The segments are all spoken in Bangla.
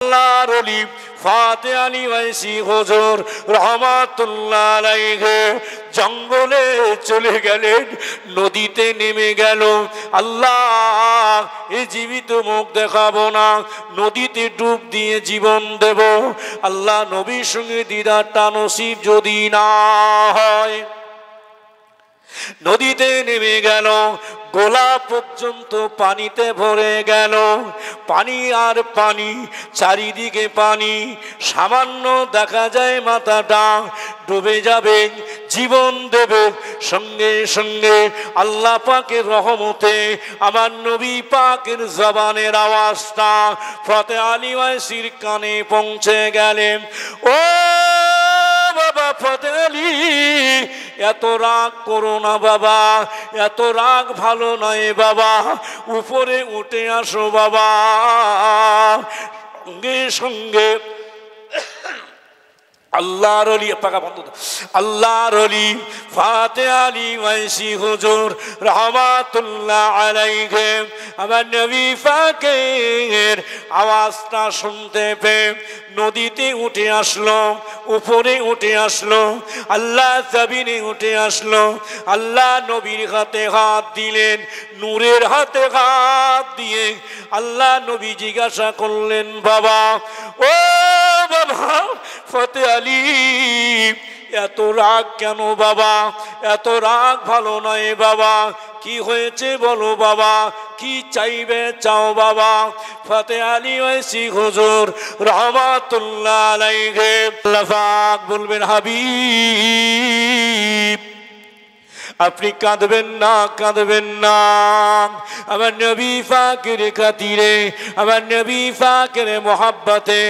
আল্লাহর ওলি ফাতে আলী ওয়াইসি হুজুর রহমাতুল্লাহ আলাইহি জঙ্গলে চলে গেলেন, নদীতে নেমে গেল। আল্লাহ, এই জীবিত মুখ দেখাবো না, নদীতে ডুব দিয়ে জীবন দেব। আল্লাহ, নবীর সঙ্গে দিদারটা নসিব যদি না হয়। নদীতে নেমে গেল, গোলা পর্যন্ত পানিতে ভরে গেল। পানি আর পানি, চারিদিকে পানি, সামান্য দেখা যায় মাথাটা ডুবে যাবে, জীবন দেবে। সঙ্গে সঙ্গে আল্লাহ পাকের রহমতে আমার নবী পাকের জবানের আওয়াজটা ফাতে আলী ওয়াইসির কানে পৌঁছে গেলেন। ও বাবা ফাতে আলী, এত রাগ করো না বাবা, এত রাগ ভালো নয় বাবা, উপরে উঠে আসো বাবা। সঙ্গে সঙ্গে আল্লাহর ওলি, পাকা বন্ধ, আল্লাহর ওলি ফাতে আলী ওয়াইসি হুজুর রহমাতুল্লাহ আলাইহি আমার নবী পাকের আওয়াজটা শুনতে পেয়ে নদীতে উঠে আসলো, উপরে উঠে আসলো, আল্লাহ জমিনে উঠে আসলো। আল্লাহ নবীর হাতে হাত দিলেন, নূরের হাতে হাত দিয়ে আল্লাহ নবী জিজ্ঞাসা করলেন, বাবা, ও বাবা ফাতে আলী, এত রাগ কেন বাবা? এত রাগ ভালো নয় বাবা, কি হয়েছে বলো বাবা, কি চাইবে চাও বাবা? ফাতে আলী ওয়াইসি হুজুর রহমাতুল্লাহ আলাইহি আল্লাহ পাক বলবেন, হাবিব আপনি কাঁদবেন না, কাঁদবেন না, আমার নবী পাকের খাতিরে, আমার নবী পাকের মোহাব্বতে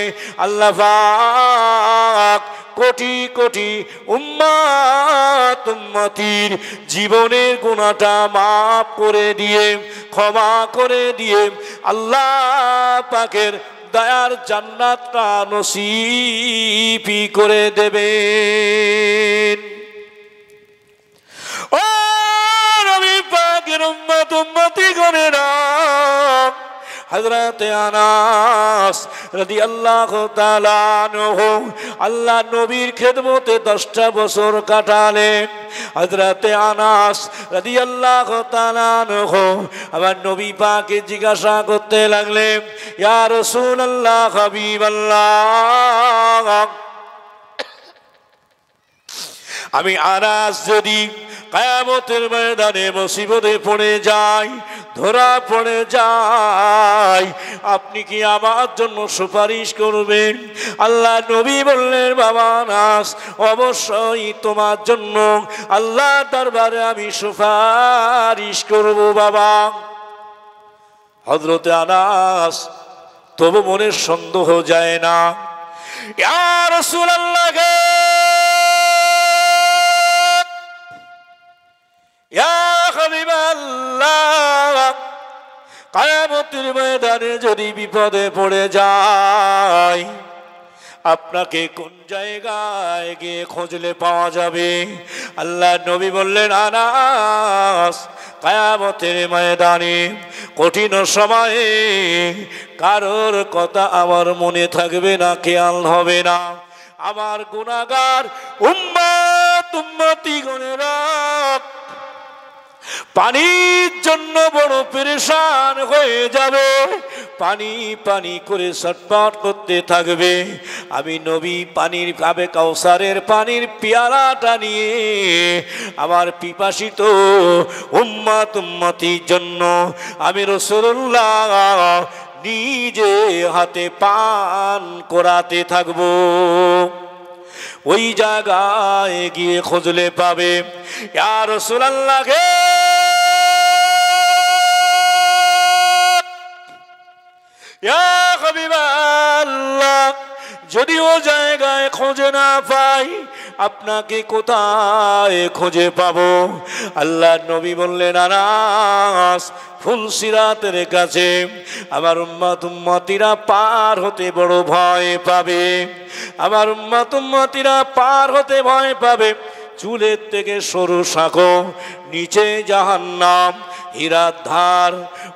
আল্লাহ পাক কোটি কোটি উম্মত উম্মতির জীবনের গুনাহটা মাফ করে দিয়ে, ক্ষমা করে দিয়ে আল্লাহ পাকের দয়ার জান্নাতটা নসিব করে দেবেন। ও নবী পাকের উম্মত উম্মতি গণেরা, হযরত আনাস রাদিয়াল্লাহু তাআলা আনহু আল্লাহ নবীর খেদমতে 10টা বছর কাটালেন। হযরত আনাস রাদিয়াল্লাহু তাআলা আনহু আমার নবী পাককে জিজ্ঞাসা করতে লাগলেন, ইয়া রাসূলুল্লাহ, হাবিবাল্লাহ, আমি আনাস যদি কিয়ামতের ময়দানে মুসিবতে পড়ে যাই, ধরা পড়ে যাই, আপনি কি আমার জন্য সুপারিশ করবেন? আল্লাহ নবী বললেন, বাবা আনাস, অবশ্যই তোমার জন্য আল্লাহ দরবারে আমি সুপারিশ করব বাবা। হযরত আনাস তবু মনের সন্দেহ যায় না, ইয়া রাসূলুল্লাহ, ইয়া হাবিবাল্লাহ, কিয়ামতের ময়দানে যদি বিপদে পড়ে যায়, আপনাকে কোন জায়গায় গিয়ে খুঁজলে পাওয়া যাবে? আল্লাহ নবী বললেন, আনাস, কিয়ামতের ময়দানে কঠিন সময়ে কারোর কথা আমার মনে থাকবে না, খেয়াল হবে না। আমার গুনাহগার উম্মত উম্মতি গণেরা পানির জন্য বড় পেরেশান হয়ে যাবে, পানি পানি করে ছটফট করতে থাকবে। আমি নবী পানির আবে কাউসারের পানির পেয়ালাটা নিয়ে আমার পিপাসিত উম্মত উম্মতির জন্য আমি রাসূলুল্লাহ নিজে হাতে পান করাতে থাকবো। ওই জায়গায় গিয়ে খুঁজলে পাবে, ইয়া রাসূলুল্লাহ, ইয়া হাবিবাল্লাহ, যদি ও জায়গায় খুঁজে না পাই, আপনাকে কোথায় খুঁজে পাবো? আল্লাহ নবী বললেন, আনাস, ফুলসিরাতের কাছে আমার উম্মত উম্মতিরা পার হতে বড় ভয় পাবে, আমার উম্মত উম্মতিরা পার হতে ভয় পাবে। চুলের থেকে সরু শাখো, নিচে জাহান্নাম, হীরার ধার।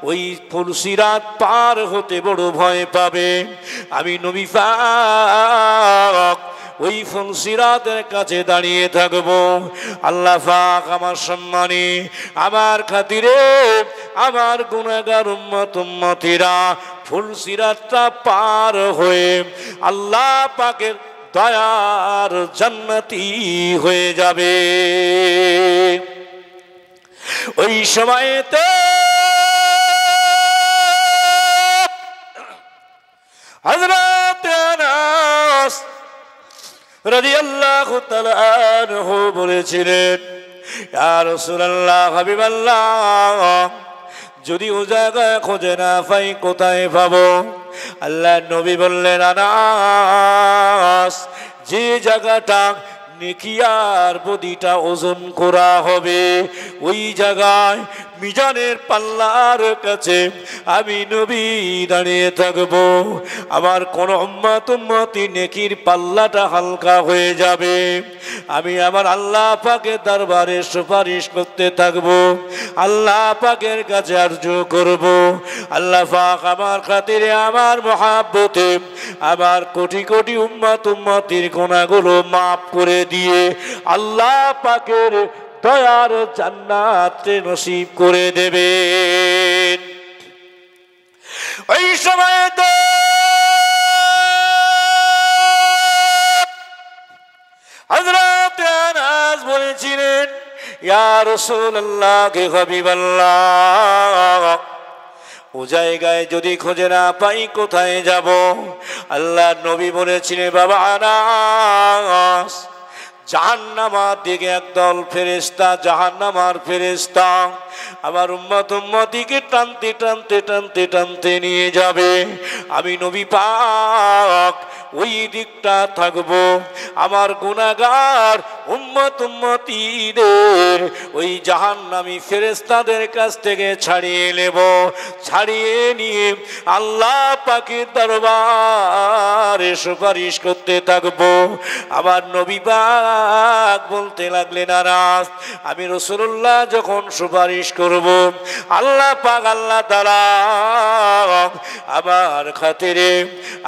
ওই ফুলসিরাত পার হতে বড় ভয় পাবে। আমি নবী পাক ওই ফুলসিরাতের কাছে দাঁড়িয়ে থাকবো। আল্লাহ পাক আমার সম্মানে, আমার খাতিরে, আমার গুনাহগার উম্মত উম্মতিরা ফুলসিরাতটা পার হয়ে আল্লাহ পাকের দয়ার জান্নাতি হয়ে যাবে। ওই সময়তে হযরত আনাস রাদিয়াল্লাহু তাআলা আনহু বলেছিলেন, ইয়া রাসূলুল্লাহ, হাবিবাল্লাহ, যদি ও জায়গায় খুঁজে না পাই কোথায় পাবো? আল্লাহ নবী বললেন, আনাস, যে জায়গাটা নেকিয়ার বদিটা ওজন করা হবে ওই জায়গায় মিজানের পাল্লার কাছে আমি নবী দাঁড়িয়ে থাকবো। আমার কোন উম্মত উম্মতি নেকির পাল্লাটা হালকা হয়ে যাবে। আমি আমার আল্লাহ পাকের দরবারে সুপারিশ করতে থাকবো, আল্লাহ পাকের কাছে আরজু করব, আল্লাহ পাক আমার খাতিরে, আমার মহাব্বতে আমার কোটি কোটি উম্মত উম্মতির গুনাহগুলো মাফ করে দিয়ে আল্লাহ পাকের দয়ার জান্নাতে নসিব করে দেবেন। ওই সময় তো হযরত আনাস বলেছিলেন, ইয়া রাসূলুল্লাহ, কে হাবিবাল্লাহ, ও জায়গায় যদি খুঁজে না পাই কোথায় যাব? আল্লাহ নবী বলেছিলেন, বাবা আনাস, জাহান্নামার দিকে একদল ফেরেশতা, জাহান্নামার ফেরেশতা আমার উম্মত উম্মতিকে টানতে টানতে টানতে টানতে নিয়ে যাবে। আমি নবী পাক ওই দিকটা থাকবো, আমার গুনাহগার উম্মত উম্মতিদের ওই জাহান্নামী ফেরেশতাদের কাছ থেকে ছাড়িয়ে নেব। ছাড়িয়ে নিয়ে আল্লাহ পাকের দরবারে সুপারিশ করতে থাকবো। আমার নবী পাক বলতে লাগলেন, আনাস, আমি রাসূলুল্লাহ যখন সুপারিশ করব, আল্লাহ পাক, আল্লাহ তাআলা আমার খাতিরে,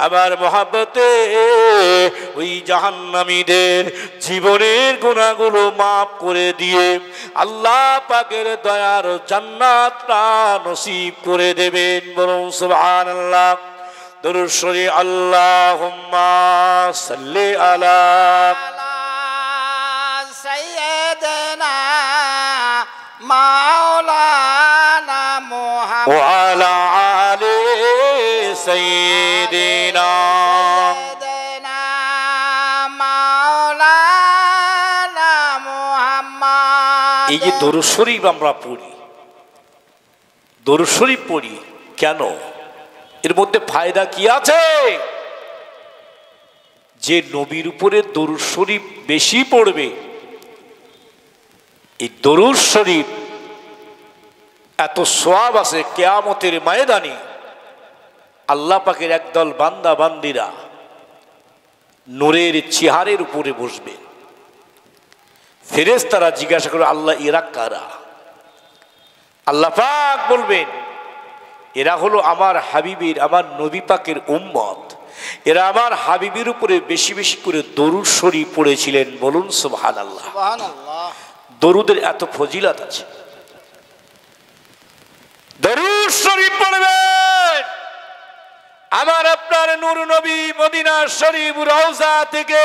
আমার মহব্বতে ওই জাহান্নামীদের জীবনের গুনাহগুলো মাফ করে দিয়ে আল্লাহ পাকের দয়ার জান্নাতটা নসিব করে দেবেন। বলুন সুবহানাল্লাহ। দরুদ শরীফ, আল্লাহুম্মা সাল্লি আলা সাইয়্যিদিনা মাওলানা মুহাম্মদ ওয়া আলা আলি সাইয়্যিদিনা মাওলানা মুহাম্মদ। এই যে দরুদ শরীফ আমরা পড়ি, দরুদ শরীফ পড়ি কেন? এর মধ্যে ফায়দা কি আছে? যে নবীর উপরে দরুদ শরীফ বেশি পড়বে, এই দরুদ শরীফ এত সওয়াব আছে, কিয়ামতের ময়দানে আল্লাহ পাকের একদল বান্দা বান্দিরা নূরের চেহারের উপরে বসবে। ফেরেশতারা জিজ্ঞাসা করে, আল্লাহ এরা কারা? আল্লাহ পাক বলবেন, এরা হলো আমার হাবিবের, আমার নবী পাকের উম্মত। এরা আমার হাবিবের উপরে বেশি বেশি করে দরুদ শরীফ পড়েছিলেন। বলুন সুবহানাল্লাহ। সুবহানাল্লাহ। দরুদের এত ফজিলত আছে। দরুদ শরীফ পড়বেন, আমার আপনার নূর নবী মদিনা শরীফ রওজা থেকে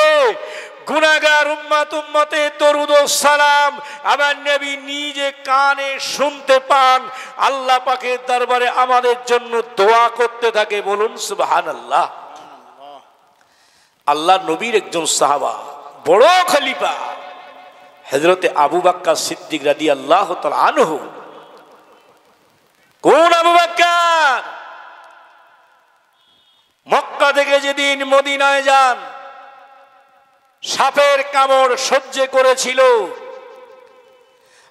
গুনাহগার উম্মত উম্মতে দরুদ ও সালাম আমার নবী নিজে কানে শুনতে পান, আল্লাহ পাকের দরবারে আমাদের জন্য দোয়া করতে থাকে। বলুন সুবহানাল্লাহ। আল্লাহ নবীর একজন সাহাবা, বড় খলিফা হযরতে আবু বকর সিদ্দিক রাদিয়াল্লাহু তাআলা আনহু। কোন আবু বকর? মক্কা থেকে যেদিন মদিনায় যান, সাপের কামড় সহ্য করেছিল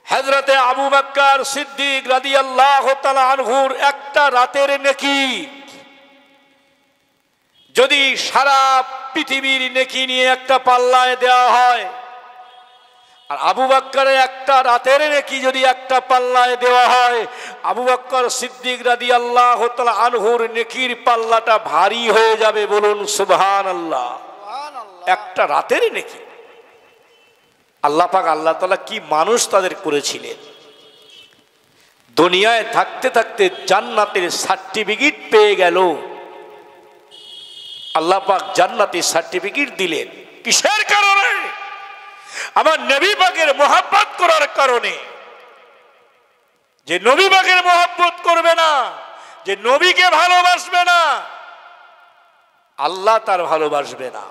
হযরতে আবু বকর সিদ্দিক রাদিয়াল্লাহু তাআলা আনহুর একটা রাতের নেকি যদি সারা পৃথিবীর নেকি নিয়ে একটা পাল্লায় দেওয়া হয়, আর আবু বকরের একটা রাতের নেকি যদি একটা পাল্লায় দেওয়া হয়, আবু বকর সিদ্দিক রাদিয়াল্লাহু তাআলা আনহুর নেকির পাল্লাটা ভারী হয়ে যাবে। বলুন সুবহানাল্লাহ। একটা রাতের নেকি। আল্লাহ পাক আল্লাহ তাআলা কি মানুষ তাদের করেছিলেন। দুনিয়ায় থাকতে থাকতে জান্নাতের সার্টিফিকেট পেয়ে গেল। আল্লাহ পাক জান্নাতের সার্টিফিকেট দিলেন কিসের কারণে? আমার নবী পাকের মোহাব্বত করার কারণে। যে নবী পাকের মোহাব্বত করবে না, যে নবীকে ভালোবাসবে না, আল্লাহ তার ভালোবাসবে না।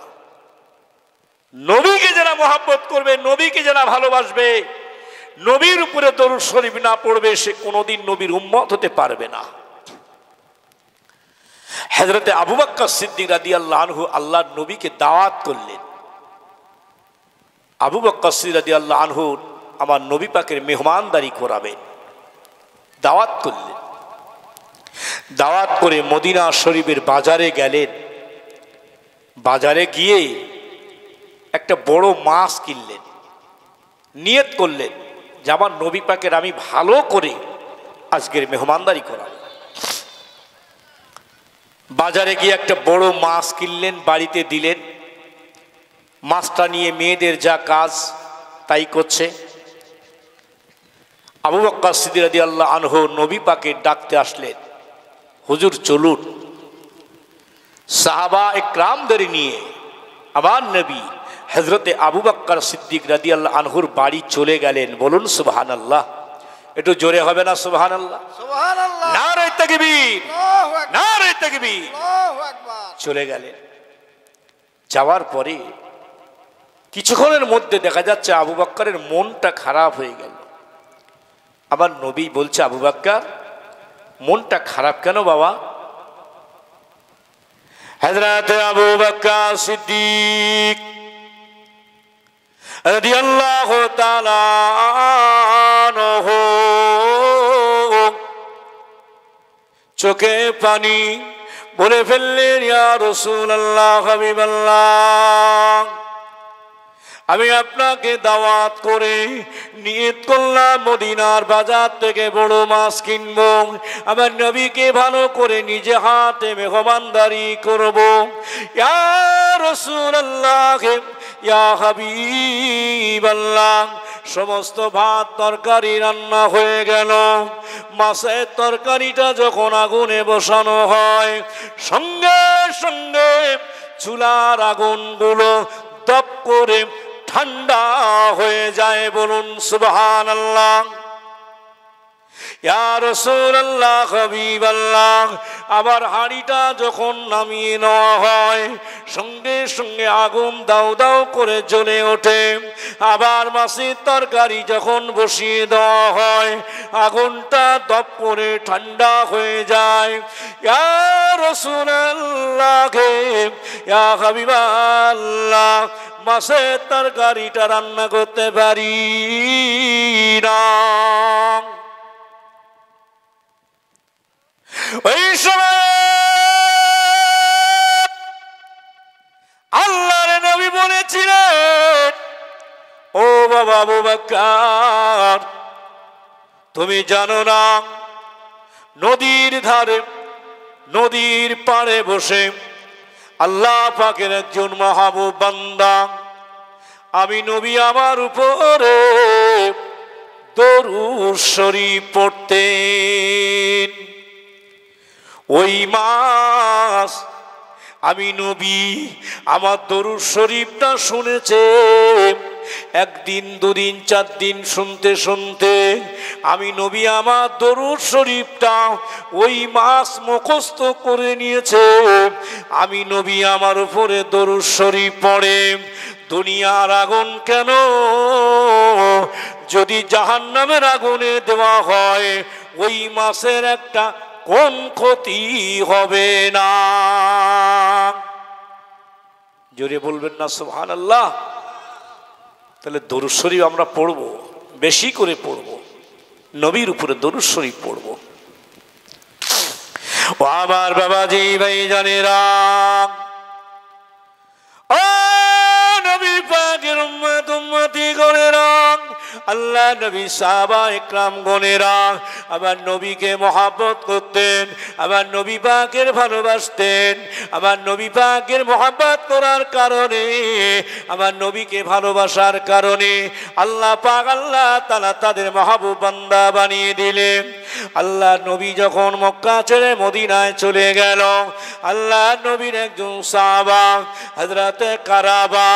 নবীকে যারা মোহাব্বত করবে, নবীকে যারা ভালোবাসবে, নবীর উপরে দরুদ শরীফ না পড়বে, সে কোনোদিন নবীর উম্মত হতে পারবে না। হযরতে আবু বকর সিদ্দিক রাদিয়াল্লাহু আনহু আল্লাহর নবীকে দাওয়াত করলেন। আবু বকর সিদ্দিক রাদিয়াল্লাহু আনহু আমার নবী পাকের মেহমানদারি করাবেন, দাওয়াত করলেন। দাওয়াত করে মদিনা শরীফের বাজারে গেলেন। বাজারে গিয়ে একটা বড় মাছ কিনলেন। নিয়ত করলেন যে আমার নবী পাকের আমি ভালো করে আজকের মেহমানদারি করাব। বাজারে গিয়ে একটা বড় মাছ কিনলেন, বাড়িতে দিলেন। মাছটা নিয়ে মেয়েদের যা কাজ তাই করছে। আবু বকর সিদ্দিক রাদিয়াল্লাহু আনহু নবী পাকে ডাকতে আসলেন, হুজুর চলুন। সাহাবা ইকরামদের নিয়ে আমার নবী হযরতে আবু বকর সিদ্দিক রাদিয়াল্লাহু আনহুর বাড়ি চলে গেলেন। বলুন সুবহানাল্লাহ। একটু জোরে হবে না সুবহানাল্লাহ? সুবহানাল্লাহ। নারে তাকবীর, আল্লাহু আকবার, নারে তাকবীর। আল্লাহু আকবার। চলে গেলেন। যাওয়ার পরে কিছুক্ষণের মধ্যে দেখা যাচ্ছে আবু বকরের মনটা খারাপ হয়ে গেল। আবার নবী বলছে, আবু বকর মনটা খারাপ কেন বাবা? হযরত আবু বকর সিদ্দিক রাদিয়াল্লাহু তাআলা আনহু চোখে পানি বলে ফেললেন, ইয়া রাসূলুল্লাহ, হাবিবাল্লাহ, আমি আপনাকে দাওয়াত করে নিয়ত করলাম মদিনার বাজার থেকে বড় মাছ কিনবো, আমার নবীকে ভালো করে নিজে হাতে মেহমানদারি করব। ইয়া রাসূলুল্লাহ, ইয়া হাবিবাল্লাহ, সমস্ত ভাত তরকারি রান্না হয়ে গেল। মাছের তরকারিটা যখন আগুনে বসানো হয়, সঙ্গে সঙ্গে চুলার আগুনগুলো দপ করে ঠান্ডা হয়ে যায়। বলুন সুবহানাল্লাহ। ইয়া রাসূলুল্লাহ, হাবিবাল্লাহ, আবার হাঁড়িটা যখন নামিয়ে নেওয়া হয়, সঙ্গে সঙ্গে আগুন দাউ দাউ করে জ্বলে ওঠে। আবার মাছের তরকারি যখন বসিয়ে দেওয়া হয়, আগুনটা দপ করে ঠান্ডা হয়ে যায়। ইয়া রাসূলুল্লাহ, ইয়া হাবিবাল্লাহ, মাছের তরকারিটা রান্না করতে পারি না। ওই সময় আল্লাহর নবী বলেছিলেন, ও বাবা আবু বকর, তুমি জানো না নদীর ধারে, নদীর পাড়ে বসে আল্লাহ পাকের একজন মাহবুব বান্দা আমি নবী আমার উপরে দরুদ শরীফ পড়তেন। ওই মাস আমি নবী আমার দরুদ শরীফটা শুনেছে। একদিন, দুদিন, 4 দিন শুনতে শুনতে আমি নবী আমার দরুদ শরীফটা ওই মাস মুখস্থ করে নিয়েছে। আমি নবী আমার উপরে দরুদ শরীফ পড়ে দুনিয়ার আগুন কেন, যদি জাহান্নামের আগুনে দেওয়া হয়, ওই মাসের একটা কোন ক্ষতি হবে না। জোরে বলবেন না সুবহানাল্লাহ? তাহলে দরুদ শরীফ আমরা পড়ব, বেশি করে পড়ব, নবীর উপরে দরুদ শরীফ পড়ব। ও আমার বাবাজি ভাই জানেরা, ও নবী পাকের উম্মত উম্মতি করেরা, আল্লাহ নবী সাহাবা ইকরাম গণেরা আমার নবীকে মহব্বত করতেন, আমার নবী পাকের ভালোবাসতেন। আমার নবী পাকের মহব্বত করার কারণে, আমার নবীকে ভালোবাসার কারণে আল্লাহ পাক আল্লাহ তাআলা তাদের মাহবুব বান্দা বানিয়ে দিলেন। আল্লাহ নবী যখন মক্কা ছেড়ে মদিনায় চলে গেল, আল্লাহ নবীর একজন সাহাবা হযরতে কারাবা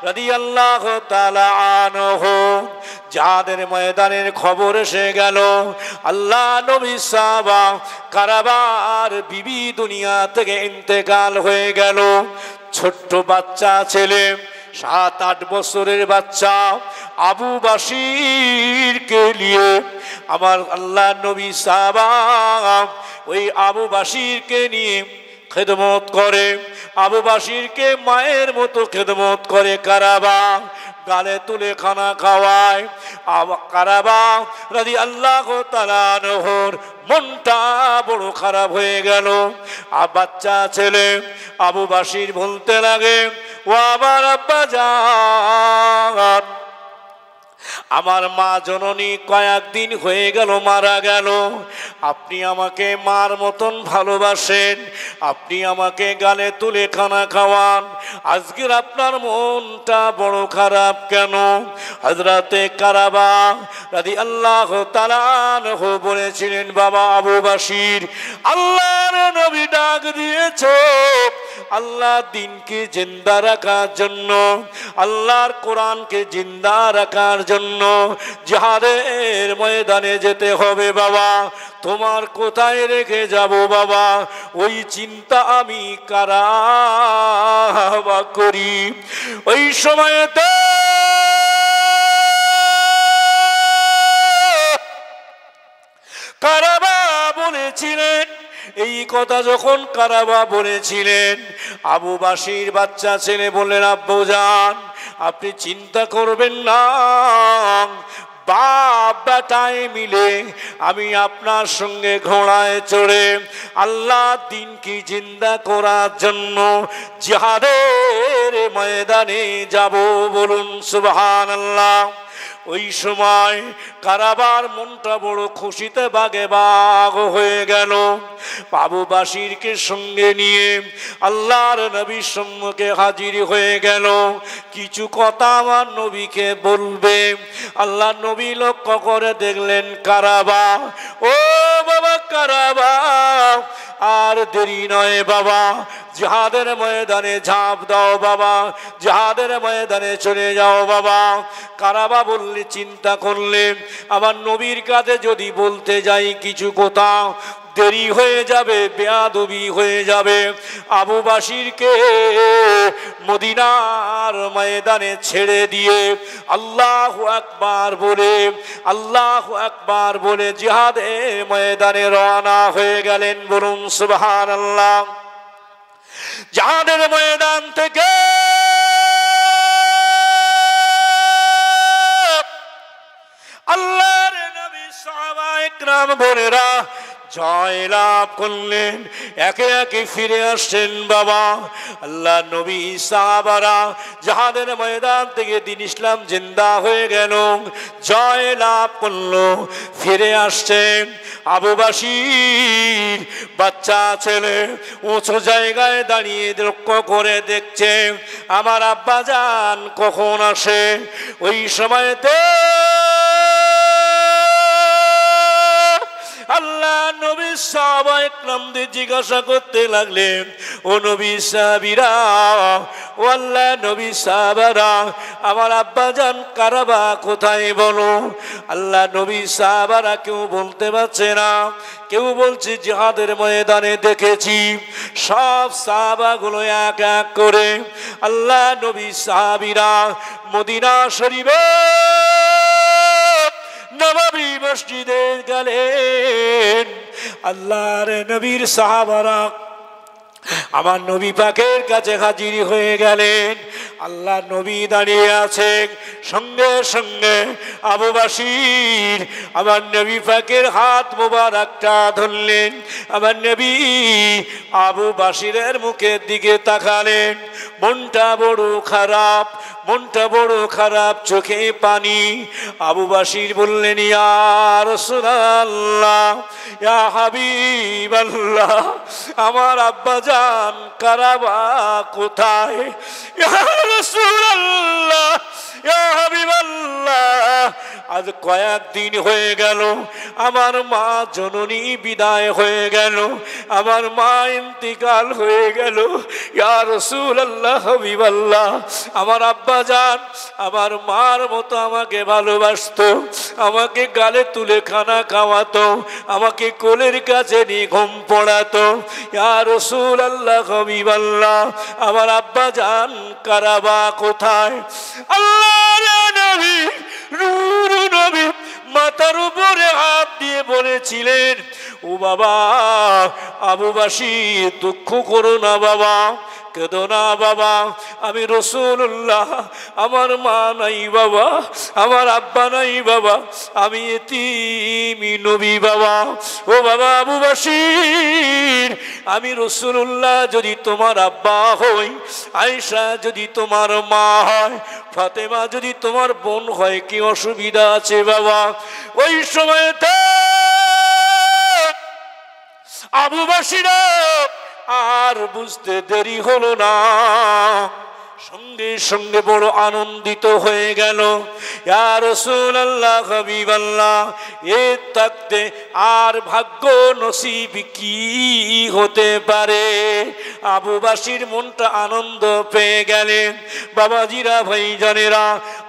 রাদিয়াল্লাহু তাআলা আনহু যাদের ময়দানের খবর এসে গেল, আল্লাহ নবী সাহাবা কারাবার বিবি দুনিয়া থেকে ইন্তেকাল হয়ে গেল। ছোট্ট বাচ্চা ছেলে, 7-8 বছরের বাচ্চা আবু বাসিরকে নিয়ে আমার আল্লাহ নবী সাহাবা ওই আবু বাসিরকে নিয়ে খেদমত করে, আবু বাসিরকে মায়ের মতো খেদমত করে। কারাবা গালে তুলে খানা খাওয়ায়। কারাবা রাদিয়াল্লাহু তাআলা আনহুর মনটা বড় খারাপ হয়ে গেল। বাচ্চা ছেলে আবু বাসির বলতে লাগে, ও আমার আব্বা জান, আমার মা জননী কয়েকদিন হয়ে গেল মারা গেল। আপনি আমাকে মার মতন ভালোবাসেন, আপনি আমাকে গালে তুলে খানা খাওয়ান, আজকের আপনার মনটা বড় খারাপ কেন? হযরতে কারাবা রাদিয়াল্লাহু তাআলা আনহু বলেছিলেন, বাবা আবু বাসির, আল্লাহর নবী ডাক দিয়েছে আল্লাহ দিনকে জিন্দা রাখার জন্য, আল্লাহর কোরআনকে জিন্দা রাখার জন্য জিহাদের ময়দানে যেতে হবে। বাবা তোমার কোথায় রেখে যাব বাবা? ওই চিন্তা আমি কারাবা করি। ওই সময়তে কারাবা বলেছিলেন, এই কথা যখন কারাবা বলেছিলেন, আবু বাসির বাচ্চা ছেলে বললেন, আব্বু জান আপনি চিন্তা করবেন না, বাপ বেটায় মিলে আমি আপনার সঙ্গে ঘোড়ায় চড়ে আল্লাহ দিনকে জিন্দা করার জন্য জিহাদের ময়দানে যাব। বলুন সুবহানাল্লাহ। ওই সময় কারাবার মনটা বড় খুশিতে বাগে বাগ হয়ে গেল। আবু বাসিরকে সঙ্গে নিয়ে আল্লাহর নবীর সম্মুখে হাজির হয়ে গেল। কিছু কথা আমার নবীকে বলবে। আল্লাহ নবী লক্ষ্য করে দেখলেন কারাবা, ও বাবা কারাবা, আর দেরি নয় বাবা, জিহাদের ময়দানে ঝাঁপ দাও বাবা, জিহাদের ময়দানে চলে যাও বাবা। কারাবা বললে, চিন্তা করলে আমার নবীর কাছে যদি বলতে যাই কিছু কথা দেরি হয়ে যাবে, বেয়াদবি হয়ে যাবে। আবু বাসিরকে মদিনার ময়দানে ছেড়ে দিয়ে আল্লাহু আকবার বলে, আল্লাহু আকবার বলে জিহাদের ময়দানে রওনা হয়ে গেলেন। বলুন সুবহানাল্লাহ। জিহাদের ময়দান থেকে আল্লাহর নবী সাহাবা ইকরাম বোনেরা জয় লাভ করলেন, একে একে ফিরে আসছেন বাবা। আল্লাহ নবী সাহাবারা জিহাদের ময়দান থেকে দিন ইসলাম জিন্দা হয়ে গেল, জয় লাভ করলো, ফিরে আসছেন। আবু বাসির বাচ্চা ছেলে উঁচু জায়গায় দাঁড়িয়ে লক্ষ্য করে দেখছে আমার আব্বা জান কখন আসে। ওই সময়তে আল্লাহ নবী সাহাবা ইকরামদের জিজ্ঞাসা করতে লাগলেন, ও নবী সাহাবীরা, ও আল্লাহ নবী সাহাবারা, আমার আব্বা জান কারাবা কোথায় বলো? আল্লাহ নবী সাহাবারা কেউ বলতে পারছে না, কেউ বলছে জিহাদের ময়দানে দেখেছি। সব সাহাবাগুলো এক এক করে আল্লাহ নবী সাহাবীরা মদিনা শরীফে নববী মসজিদে গেলেন। আল্লাহর নবীর সাহাবারা আমার নবী পাকের কাছে হাজির হয়ে গেলেন। আল্লাহ নবী দাঁড়িয়ে আছেন, সঙ্গে সঙ্গে আবু বাসির আমার নবী পাকের হাত মোবারকটা ধরলেন। আমার নবী আবু বাসিরের মুখের দিকে তাকালেন। মনটা বড় খারাপ, মনটা বড় খারাপ, চোখে পানি। আবু বাসির বললেন, ইয়া রাসূলুল্লাহ, ইয়া হাবিবাল্লাহ, আমার আব্বা জান কারাবা কোথায়? ইয়া রাসূলুল্লাহ, ইয়া হাবিবাল্লাহ, আজ কয়েকদিন হয়ে গেল আমার মা জননী বিদায় হয়ে গেল, আমার মা ইন্তিকাল হয়ে গেল। ইয়া রাসূলুল্লাহ, হাবিবাল্লাহ, আমার আব্বা জান আমার মার মতো আমাকে ভালোবাসতো, আমাকে গালে তুলে খানা খাওয়াতো, আমাকে কোলের কাছে নিয়ে ঘুম পড়াতো। ইয়া রাসূলুল্লাহ, হাবিবাল্লাহ, আমার আব্বা জান কারাবা কোথায়? আল্লাহর নবী, নূর নবী মাথার উপরে হাত দিয়ে বলেছিলেন, ও বাবা আবু বাসির, দুঃখ করো না বাবা, কেঁদো না বাবা, আমি রাসূলুল্লাহ, আমার মা নাই বাবা, আমার আব্বা নাই বাবা, আমি এতিমি নবী বাবা। ও বাবা আবু বাসির, আমি রাসূলুল্লাহ যদি তোমার আব্বা হই, আয়েশা যদি তোমার মা হয়, ফাতেমা যদি তোমার বোন হয়, কি অসুবিধা আছে বাবা? ওই সময়তে আবু বাসির আর বুঝতে দেরি হলো না, সঙ্গে সঙ্গে বড় আনন্দিত হয়ে গেল। ইয়া রাসূলুল্লাহ, হাবিবাল্লাহ, এর থাকতে আর ভাগ্য নসিব কি হতে পারে? আবু বাসির মনটা আনন্দ পেয়ে গেলেন। বাবাজিরা, ভাইজানেরা,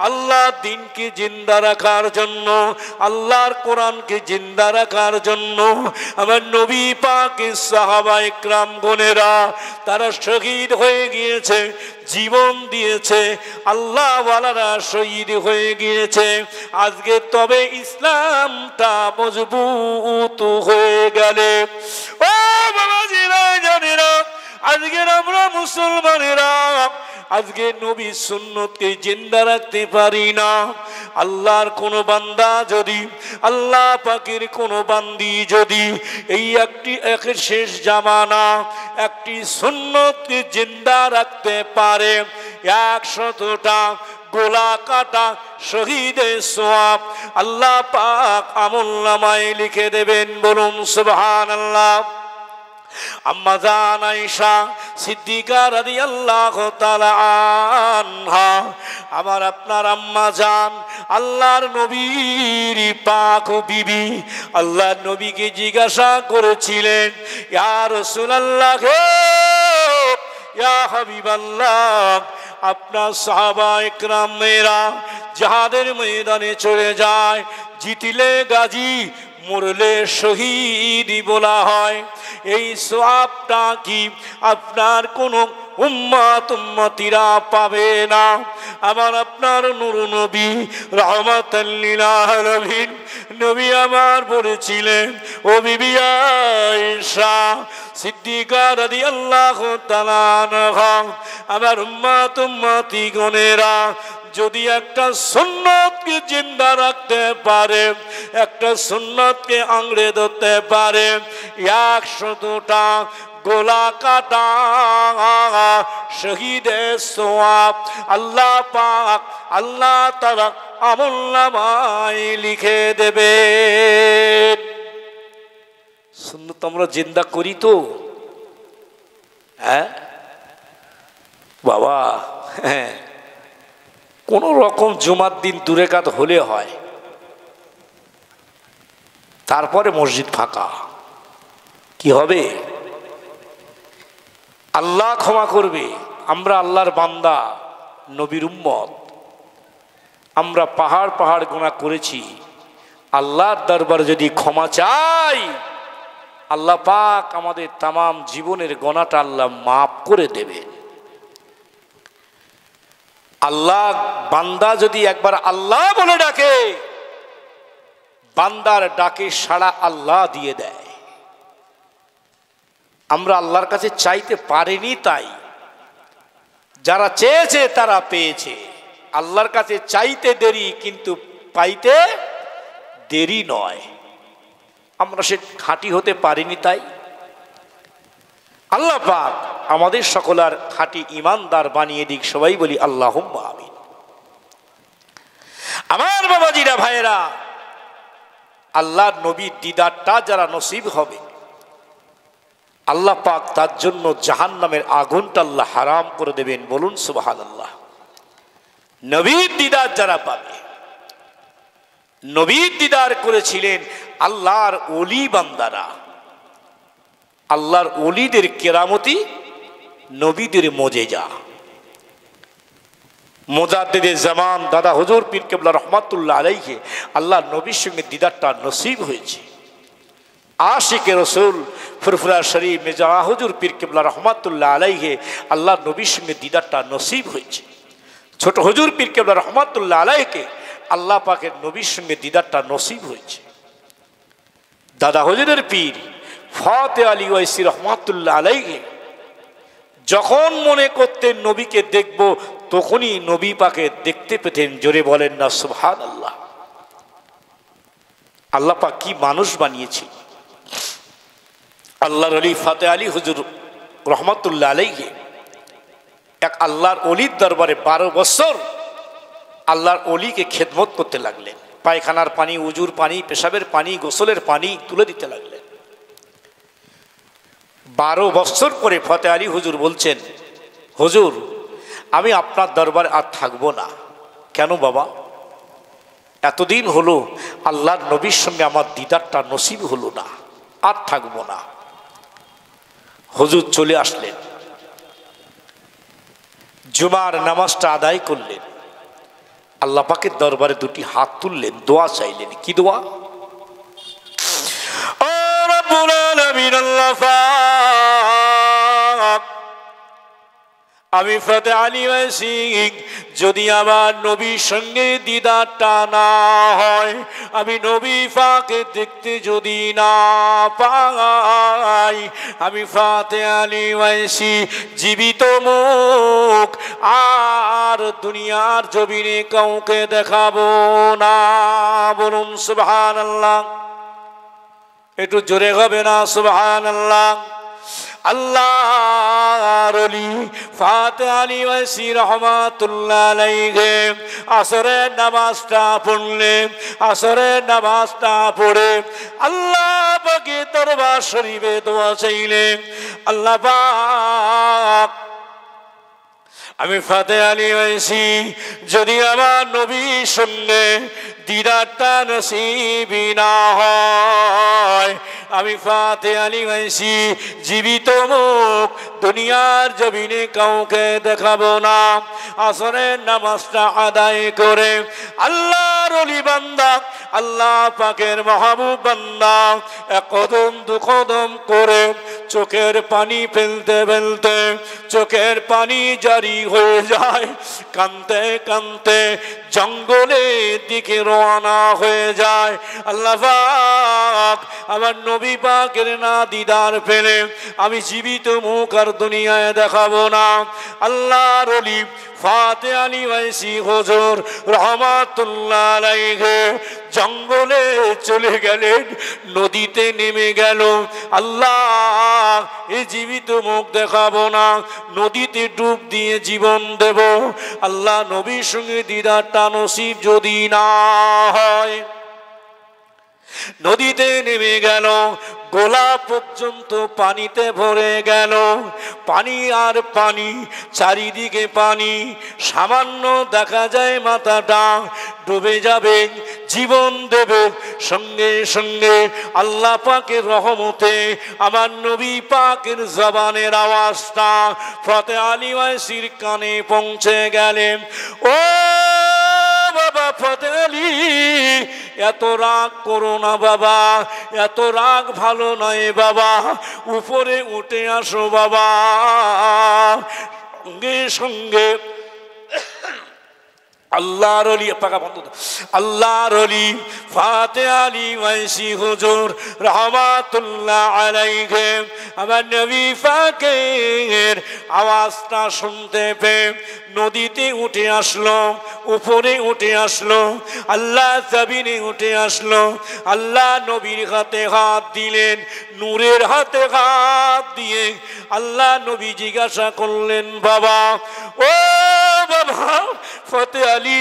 আল্লাহ দিনকে জিন্দা রাখার জন্য, আল্লাহর কোরআনকে জিন্দা রাখার জন্য আমার নবী পাকের সাহাবায়ে কেরাম গণেরা তারা শহীদ হয়ে গিয়েছে, জীবন দিয়েছে, আল্লাহ ওয়ালারা শহীদ হয়ে গিয়েছে। আজকে তবে ইসলামটা মজবুত হয়ে গেলে, ও বাবাজিরা, জানেরা, আজকের আমরা মুসলমানেরা আজকে নবী সুন্নতকে জিন্দা রাখতে পারি না। আল্লাহর কোনো বান্দা যদি, আল্লাহ পাকের কোনো বান্দি যদি এই একের শেষ জামানা একটি সুন্নতকে জিন্দা রাখতে পারে, 100টা গোলা কাটা শহীদের সওয়াব আল্লাহ পাক আমলনামায় লিখে দেবেন। বলুন সুবহানাল্লাহ। আম্মা জান আয়েশা সিদ্দিকা রাদিয়াল্লাহু তাআলা আনহা, আমার আপনার আম্মা জান আল্লাহর নবীর পাক বিবি, আল্লাহর নবীকে জিজ্ঞাসা করেছিলেন, ইয়া রাসূলুল্লাহ, ইয়া হাবিবাল্লাহ, আপনার সাহাবায়ে কেরামেরা জিহাদের ময়দানে চলে যায়, জিতলে গাজী, মরলে শহীদ বলা হয়, এই সওয়াবটা কি আপনার কোনো উম্মতিরা পাবে না? আমার আপনার নূর নবী রাহমাতাল লিল আলামিন নবী আমার বলেছিলেন, ও বিবি আয়েশা সিদ্দিকা রাদিয়াল্লাহু তাআলা আনহা, আমার উম্মতি গণেরা যদি একটা সুন্নতকে জিন্দা রাখতে পারে, একটা সুন্নতকে আঁকড়ে ধরতে পারে, 100টা গোলা কাটা শহীদের সওয়াব আল্লাহ পাক, আল্লাহ তাআলা আমলনামায় লিখে দেবেন। সুন্নত আমরা জিন্দা করি তো? হ্যাঁ বাবা, হ্যাঁ, কোন রকম জুমার দিন 2 রাকাত হলে হয়, তারপরে মসজিদ ফাঁকা, কি হবে? আল্লাহ ক্ষমা করবে। আমরা আল্লাহর বান্দা, নবীর উম্মত, আমরা পাহাড় পাহাড় গুনাহ করেছি। আল্লাহর দরবারে যদি ক্ষমা চাই, আল্লাহ পাক আমাদের তামাম জীবনের গুনাহটা আল্লাহ মাফ করে দেবেন। আল্লাহ, বান্দা যদি একবার আল্লাহ বলে ডাকে, বান্দার ডাকে সাড়া আল্লাহ দিয়ে দেয়। আমরা আল্লাহর কাছে চাইতে পারিনি, তাই যারা চেয়েছে তারা পেয়েছে। আল্লাহর কাছে চাইতে দেরি, কিন্তু পাইতে দেরি নয়। আমরা সে খাঁটি হতে পারিনি, তাই আল্লাহ পাক আমাদের সকলার খাঁটি ইমানদার বানিয়ে দিক। সবাই বলি আল্লাহুম্মা আমিন। আমার বাবাজিরা, ভাইয়েরা, আল্লাহর নবীর দিদারটা যারা নসিব হবে, আল্লাহ পাক তার জন্য জাহান্নামের আগুনটা আল্লাহ হারাম করে দেবেন। বলুন সুবহানাল্লাহ। নবীর দিদার যারা পাবে, নবীর দিদার করেছিলেন আল্লাহর ওলি বান্দারা। আল্লাহর ওলিদের কেরামতি, নবীদের মোজেজা। মুজাদ্দিদে জামান দাদা হুজুর পীর কেবলা রহমাতুল্লাহ আলাইহি আল্লাহর নবীর সঙ্গে দিদারটা নসিব হয়েছে। আশিকে রসুল ফুরফুরা শরীফ মির্জা হুজুর পীর কেবলা রহমাতুল্লাহ আলাইহি আল্লাহর নবীর সঙ্গে দিদারটা নসিব হয়েছে। ছোট হুজুর পীর কেবলা রহমাতুল্লাহ আলাইহিকে আল্লাহ পাকের নবীর সঙ্গে দিদারটা নসিব হয়েছে। দাদা হুজুরের পীর ফাতে আলী ওয়াইসি রহমাতুল্লাহ আলাইহি যখন মনে করতেন নবীকে দেখব, তখনই নবী পাকে দেখতে পেতেন। জোরে বলেন না সুবহানাল্লাহ। আল্লাহ পাক কি মানুষ বানিয়েছে। আল্লাহর ওলি ফাতে আলী হুজুর রহমাতুল্লাহ আলাইহি এক আল্লাহর ওলির দরবারে 12 বছর আল্লাহর ওলিকে খেদমত করতে লাগলেন। পায়খানার পানি, উজুর পানি, পেশাবের পানি, গোসলের পানি তুলে দিতে লাগলেন। 12 বছর পরে ফাতে আলী হুজুর বলছেন, হুজুর আমি আপনার দরবারে আর থাকবো না। কেন বাবা? এতদিন হলো আল্লাহর নবীর সঙ্গে আমার দিদারটা নসিব হলো না, আর থাকবো না। হুজুর চলে আসলেন, জুমার নামাজটা আদায় করলেন, আল্লাহ পাকের দরবারে 2টি হাত তুললেন, দোয়া চাইলেন। কি দোয়া? ও রব্বুল আলামিন, আল্লাহ পাক, আমি ফাতে আলী ওয়াইসি যদি আমার নবীর সঙ্গে দিদারটা না হয়, আমি নবী পাকে দেখতে যদি না পাই, আমি ফাতে আলী ওয়াইসি জীবিত মুখ আর দুনিয়ার জমিনে কাউকে দেখাবো না। বলুন সুবহানাল্লাহ। একটু জোরে হবে না সুবহানাল্লাহ? আল্লাহর ওলি ফাতে আলী ওয়াইসি রহমাতুল্লাহ আলাইহি আসরের নামাজটা পড়লেন। আসরের নামাজটা পড়ে আল্লাহ পাকের দরবার শরীফে দোয়া চাইলেন। আল্লাহ পাক, আমি ফাতে আলী ওয়াইসি যদি আমার নবীর সঙ্গে দিদারটা নসিব না হয়, আমি ফাতে আলী ওয়াইসি জীবিত মুখ দুনিয়ার জমিনে কাউকে দেখাবো না। আসরের নামাজটা আদায় করে আল্লাহর ওলি বান্দা, আল্লাহ পাকের মাহবুব বান্দা এক কদম দু কদম করে চোখের পানি ফেলতে ফেলতে চোখের পানি জারি হয়ে যায়। কাঁদতে কাঁদতে জঙ্গলের দিকে রওনা হয়ে যায়। আল্লাহ পাক আমার নবী পাকের না দিদার পেলে আমি জীবিত মুখ আর দুনিয়ায় দেখাবো না। আল্লাহর ওলি ফাতে আলী ওয়াইসি হুজুর রহমাতুল্লাহ আলাইহি জঙ্গলে চলে গেলেন, নদীতে নেমে গেল। আল্লাহ এই জীবিত মুখ দেখাবো না, নদীতে ডুব দিয়ে জীবন দেব। আল্লাহ নবীর সঙ্গে দিদারটা নসিব যদি না হয়, নদীতে নেমে গেল, গোলা পর্যন্ত পানিতে ভরে গেল। পানি আর পানি, চারিদিকে পানি, সামান্য দেখা যায় মাথাটা ডুবে যাবে, জীবন দেবে। সঙ্গে সঙ্গে আল্লাহ পাকের রহমতে আমার নবী পাকের জবানের আওয়াজটা ফাতে আলী ওয়াইসির কানে পৌঁছে গেলেন। ও বাবা ফাতে আলী, এত রাগ করো না বাবা, এত রাগ ভালো নয় বাবা, উপরে উঠে আসো বাবা। সঙ্গে সঙ্গে আল্লাহর ওলি পাকা বন্ধ আল্লাহর ওলি ফাতে আলী ওয়াইসি হুজুর রাহমাতুল্লাহ আলাইহি আমার নবী পাকের আওয়াজটা শুনতে পেয়ে নদীতে উঠে আসলো, উপরে উঠে আসলো, আল্লাহ জমিনে উঠে আসলো। আল্লাহ নবীর হাতে হাত দিলেন, নূরের হাতে হাত দিয়ে আল্লাহ নবী জিজ্ঞাসা করলেন, বাবা ও বাবা ফতে আলী,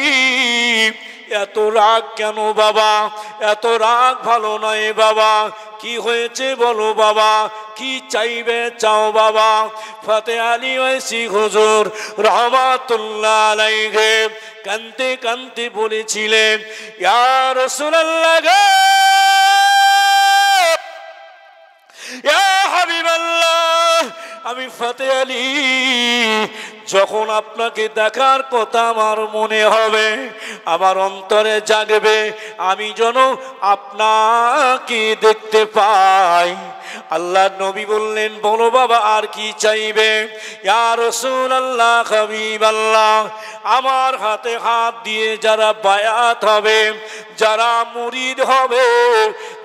এত রাগ কেন বাবা? এত রাগ ভালো নয় বাবা, কি হয়েছে বলো বাবা, কি চাইবে চাও বাবা? ফতে আলী ওয়াইসি হুজুর রাহমাতুল্লাহ আলাইহি কাঁদতে কাঁদতে বলেছিলেন, ইয়া রাসূলুল্লাহ গো, ইয়া হাবিবাল্লাহ, আমি ফতে আলী যখন আপনাকে দেখার কথা আমার মনে হবে, আমার অন্তরে জাগবে, আমি যেন আপনাকে দেখতে পাই। আল্লাহ নবী বললেন, বলো বাবা আর কি চাইবে? ইয়া রাসূলুল্লাহ হাবিবাল্লাহ, আমার হাতে হাত দিয়ে যারা বায়াত হবে, যারা মুরিদ হবে,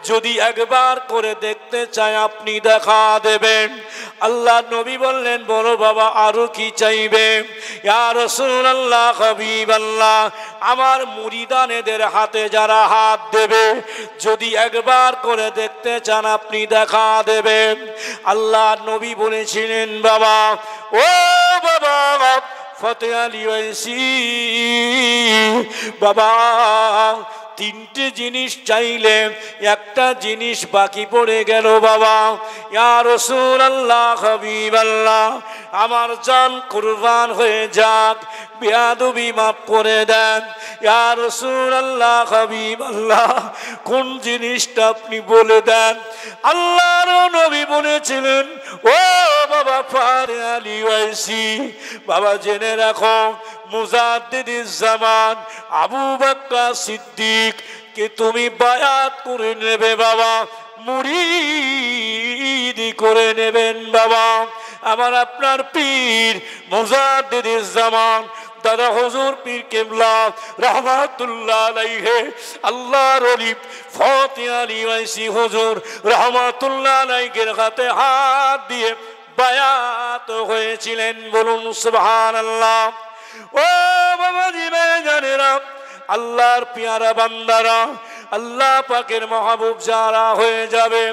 যদি একবার করে দেখতে চায় আপনি দেখা দেবেন। আল্লাহ নবী বললেন, বলো বাবা আরো কি চাইবে? ইয়া রাসূলুল্লাহ হাবিবাল্লাহ, আমার মুরিদানেদের হাতে যারা হাত দেবে, যদি একবার করে দেখতে চান আপনি দেখা দেবেন। আল্লাহ নবী বলেছিলেন, বাবা ও বাবা ফতে আলী ওয়াইসি, বাবা তিনটে জিনিস চাইলে একটা জিনিস বাকি পড়ে গেল বাবা। ইয়া রাসূলুল্লাহ হাবিবাল্লাহ, আমার জান কুরবান হয়ে যাক, বেয়াদবি মাফ করে দেন। ইয়া রাসূলুল্লাহ হাবিবাল্লাহ, কোন জিনিসটা আপনি বলে দেন। আল্লাহর নবী বলেছিলেন, ও বাবা ফতে আলী ওয়াইসি, বাবা জেনে রাখো, মুজাদ্দিদুজ জামান আবু বকর সিদ্দিক কে তুমি বায়াত করে নেবে বাবা, মুরিদি করে নেবেন বাবা। আমার আপনার পীর মুজাদ্দিদুজ জামান দাদা হুজুর পীর কেবলা রাহমাতুল্লাহ আলাইহি, আল্লাহর ওলি ফতে আলী ওয়াইসি হুজুর রাহমাতুল্লাহ আলাইহির হাতে হাত দিয়ে বায়াত হয়েছিলেন। বলুন সুবহানাল্লাহ। ও বাবাজি ভাইজানেরা, আল্লাহর পেয়ারা বান্দারা, আল্লাহ পাকের মাহবুব যারা হয়ে যাবে,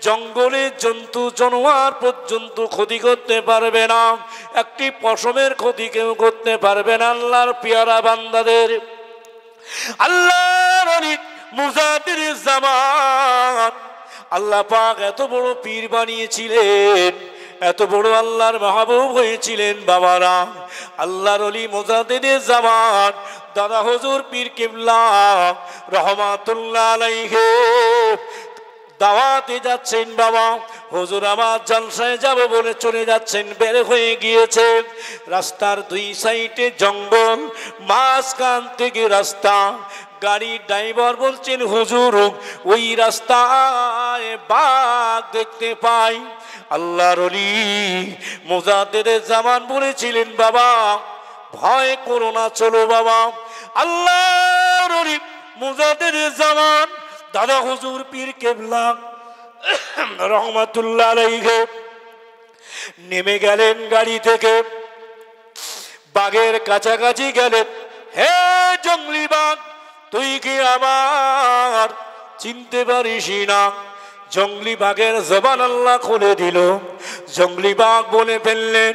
জঙ্গলের জন্তু জানোয়ার পর্যন্ত ক্ষতি করতে পারবে না, একটি পশমের ক্ষতি কেউ করতে পারবে না আল্লাহর পেয়ারা বান্দাদের। আল্লাহর ওলি মুজাদ্দিদুজ জামান আল্লাহ পাক এত বড় পীর বানিয়েছিলেন, এত বড় আল্লাহর মাহবুব হয়েছিলেন বাবারা। আল্লাহর ওলি মুজাদ্দিদুজ জামান দাদা হুজুর পীর কেবলা রাহমাতুল্লাহ আলাইহি দাওয়াতে যাচ্ছেন বাবা। হুজুর আমার জলসায় যাব বলে চলে যাচ্ছেন, বের হয়ে গিয়েছে। রাস্তার দুই সাইডে জঙ্গল, মাঝখান থেকে রাস্তা। গাড়ির ড্রাইভার বলছেন, হুজুর ওই রাস্তায় বাঘ দেখতে পাই। আল্লাহর ওলি মুজাদ্দিদুজ জামান বলেছিলেন, বাবা ভয় করো না, চলো বাবা। আল্লাহর ওলি মুজাদ্দিদুজ জামান দাদা হুজুর পীর কেবলা রাহমাতুল্লাহ আলাইহি নেমে গেলেন গাড়ি থেকে, বাঘের কাছাকাছি গেলেন। হে জঙ্গলি বাঘ, তুই কি আমার চিনতে পারিস না? জঙ্গলি বাঘের জবান আল্লাহ খুলে দিল। জঙ্গলি বাঘ বলে ফেললেন,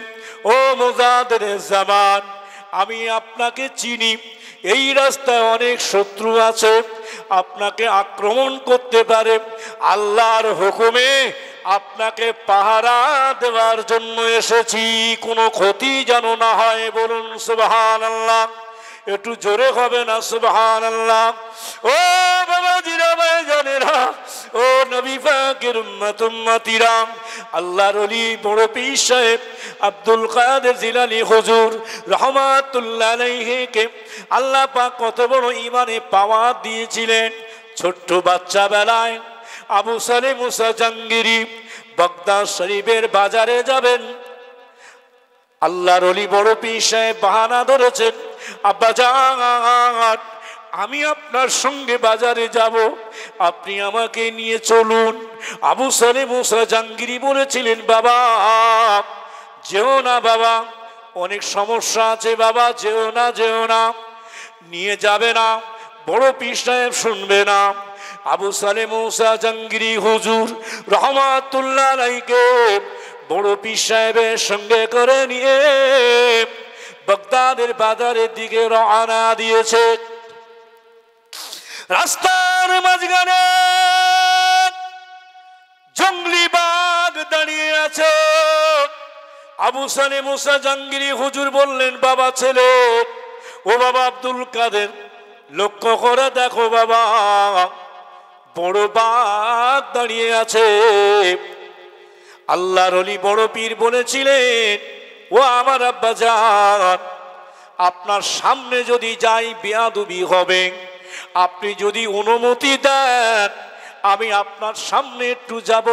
ও মুজাদ্দিদুজ জামান, আমি আপনাকে চিনি। এই রাস্তায় অনেক শত্রু আছে, আপনাকে আক্রমণ করতে পারে। আল্লাহর হুকুমে আপনাকে পাহারা দেওয়ার জন্য এসেছি, কোনো ক্ষতি যেন না হয়। বলুন সুবহানাল্লাহ। একটু জোরে হবে না সুবহানাল্লাহ? ও বাবাজিরা ভাইজানেরা, ও নবী পাকের উম্মত উম্মতিরা, আল্লাহর ওলি বড় পীর সাহেব আব্দুল কাদের জিলানী হুজুর রাহমাতুল্লাহ আলাইহিকে আল্লাহ পাক কত বড় ঈমানে পাওয়ার দিয়েছিলেন। ছোট্ট বাচ্চা বেলায় আবু সালেহ মুসা জাহাঙ্গীরি বাগদাদ শরীফের বাজারে যাবেন, আল্লাহর ওলি বড় পীর সাহেব বাহানা ধরেছেন, আব্বাজান আমি আপনার সঙ্গে বাজারে যাব, আপনি আমাকে নিয়ে চলুন। আবু সালেহ মুসা জাহাঙ্গীরি বলেছিলেন, বাবা যেও না বাবা, অনেক সমস্যা আছে বাবা, যেও না যেও না, নিয়ে যাবে না, বড় পীর সাহেব শুনবে না। আবু সালেহ মুসা জাহাঙ্গীরি হুজুর রহমাতুল্লাহ আলাইহিকে বড় পীর সাহেবের সঙ্গে করে নিয়ে বাগদাদের বাজারের দিকে রওনা দিয়েছে। রাস্তার মাঝখানে জঙ্গলি বাঘ দাঁড়িয়ে আছে। আবু সালেহ মুসা জাহাঙ্গীরি হুজুর বললেন, বাবা ছেলে, ও বাবা আব্দুল কাদের, লক্ষ্য করে দেখো বাবা, বড় বাঘ দাঁড়িয়ে আছে। আল্লাহর ওলি বড় পীর বলেছিলেন, ও আমার আব্বাজান, আপনার সামনে যদি যাই বেয়াদবি হবে, আপনি যদি অনুমতি দেন আমি আপনার সামনে একটু যাব।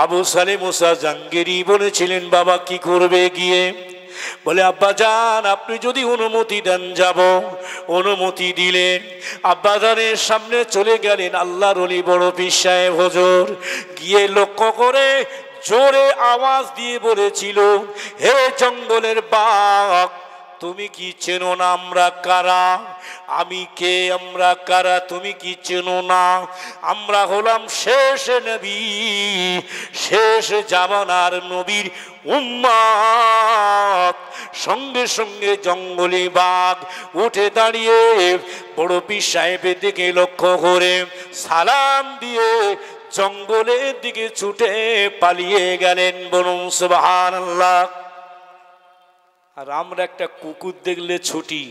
আবু সালেহ মুসা জাহাঙ্গীরি বলেছিলেন, বাবা কি করবে গিয়ে? বলে, আব্বাজান আপনি যদি অনুমতি দেন যাব। অনুমতি দিলেন, আব্বাজানের সামনে চলে গেলেন আল্লাহর ওলি বড় পীর সাহেব হুজুর। গিয়ে লক্ষ্য করে জোরে আওয়াজ দিয়ে বলেছিল, হে জঙ্গলের বাঘ, তুমি কি চেনো না আমরা কারা? আমি কে, আমরা কারা, তুমি কি চেনো না? আমরা হলাম শেষ নবী, শেষ জামানার নবীর উম্মত। সঙ্গে সঙ্গে জঙ্গলি বাঘ উঠে দাঁড়িয়ে বড় পীর সাহেবের দিকে লক্ষ্য করে সালাম দিয়ে জঙ্গলের দিকে ছুটে পালিয়ে গেলেন। বলুন সুবহানাল্লাহ। আর আমরা একটা কুকুর দেখলে ছুটি,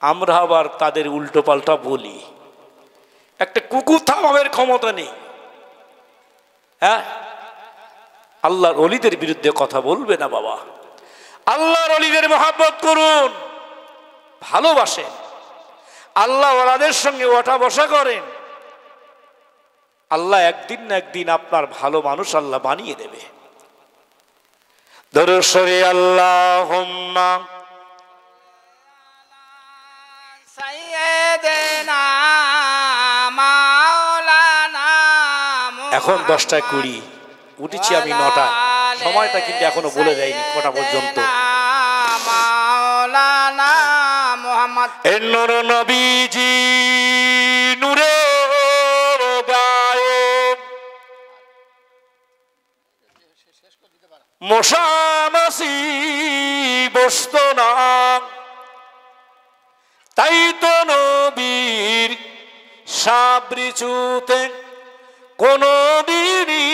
আমরা আবার তাদের উল্টো পাল্টা বলি। একটা কুকুর থামাবের ক্ষমতা নেই। হ্যাঁ, আল্লাহর ওলিদের বিরুদ্ধে কথা বলবে না বাবা। আল্লাহর ওলিদের মহব্বত করুন, ভালোবাসেন, আল্লাহ ওয়ালাদের সঙ্গে ওঠা বসা করেন। আল্লাহ একদিন না একদিন আপনার ভালো মানুষ আল্লাহ বানিয়ে দেবে। দরুদ শরীফ আল্লাহুম্মা সাইয়্যিদিনা মাওলানা। এখন 10:20, উঠেছি আমি 9টায়, সময়টা কিন্তু এখনো বলে যায়নি কটা পর্যন্ত। মাওলানা মুহাম্মদ এর নূর নবীজি নূরের গায়েব, মশামাছি বসতো না, তাই তো নবীর সাবরিচুতে কোনো দিনই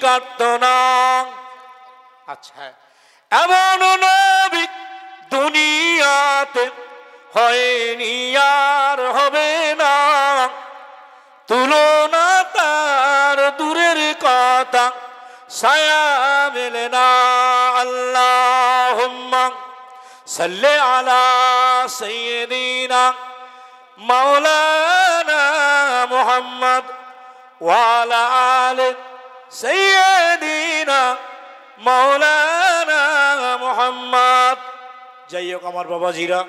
কাটত না। আচ্ছা, এমন নবী দুনিয়াতে হয়নি আর হবে না, তুলনা তার দূরের কথা, ছায়া মেলে না। আল্লাহুম্মা সাল্লি আলা সাইয়্যিদিনা মাওলানা মুহাম্মদ ওয়া আলা আলি সাইয়্যিদিনা মাওলানা মুহাম্মদ। যাই হোক আমার বাবাজিরা,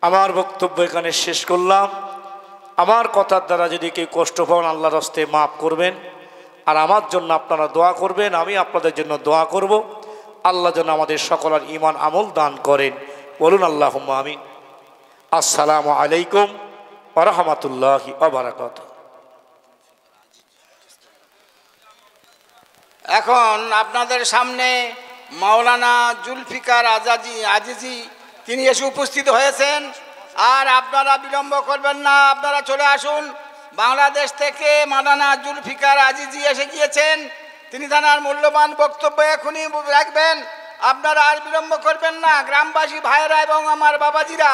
আমার বক্তব্য এখানে শেষ করলাম। আমার কথার দ্বারা যদি কেউ কষ্ট পান আল্লাহর হস্তে মাফ করবেন, আর আমার জন্য আপনারা দোয়া করবেন, আমি আপনাদের জন্য দোয়া করব। আল্লাহ যেন আমাদের সকলের ঈমান আমল দান করেন। বলুন আল্লাহুম্মা আমিন। আসসালামু আলাইকুম ওয়া রাহমাতুল্লাহি ওয়া বারাকাতুহু। এখন আপনাদের সামনে মাওলানা জুলফিকার আজিজি তিনি এসে উপস্থিত হয়েছেন। আর আপনারা বিলম্ব করবেন না, আপনারা চলে আসুন। বাংলাদেশ থেকে মাওলানা জুলফিকার আজিজি এসে গিয়েছেন। তিনি তার মূল্যবান বক্তব্য এখনই রাখবেন। আপনারা আর বিলম্ব করবেন না, গ্রামবাসী ভাইয়েরা এবং আমার বাবাজিরা,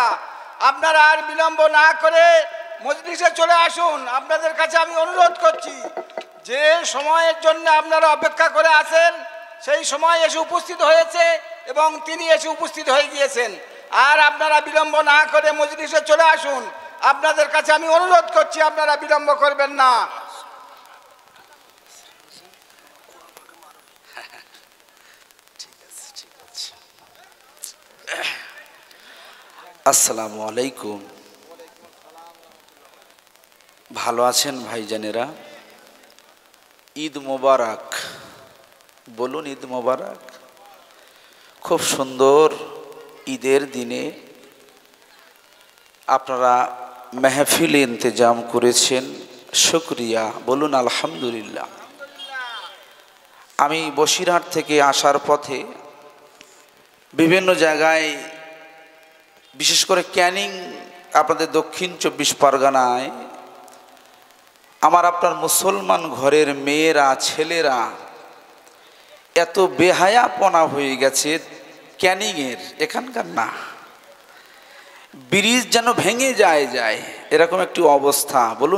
আপনারা আর বিলম্ব না করে মজলিসে চলে আসুন। আপনাদের কাছে আমি অনুরোধ করছি, যে সময়ের জন্য আপনারা অপেক্ষা করে আছেন সেই সময় এসে উপস্থিত হয়েছে এবং তিনি এসে উপস্থিত হয়ে গিয়েছেন। আর আপনারা বিলম্ব না করে মজলিসে চলে আসুন। আপনাদের কাছে আমি অনুরোধ করছি, আপনারা বিলম্ব করবেন না। আসসালামু আলাইকুম। ভালো আছেন ভাইজানেরা? ঈদ মোবারক। বলুন ঈদ মোবারক। খুব সুন্দর ঈদের দিনে আপনারা মেহফিল ইন্তজাম করেছেন, শুকরিয়া। বলুন আলহামদুলিল্লাহ। আমি বসিরহাট থেকে আসার পথে বিভিন্ন জায়গায়, বিশেষ করে ক্যানিং, আপনাদের দক্ষিণ 24 পরগনায় আমার আপনার মুসলমান ঘরের মেয়েরা, ছেলেরা এত বেহায়াপনা হয়ে গেছে, ক্যানিংয়ের, এখানকার না, ব্রিজ যেন ভেঙে যায় এরকম একটি অবস্থা। বলুন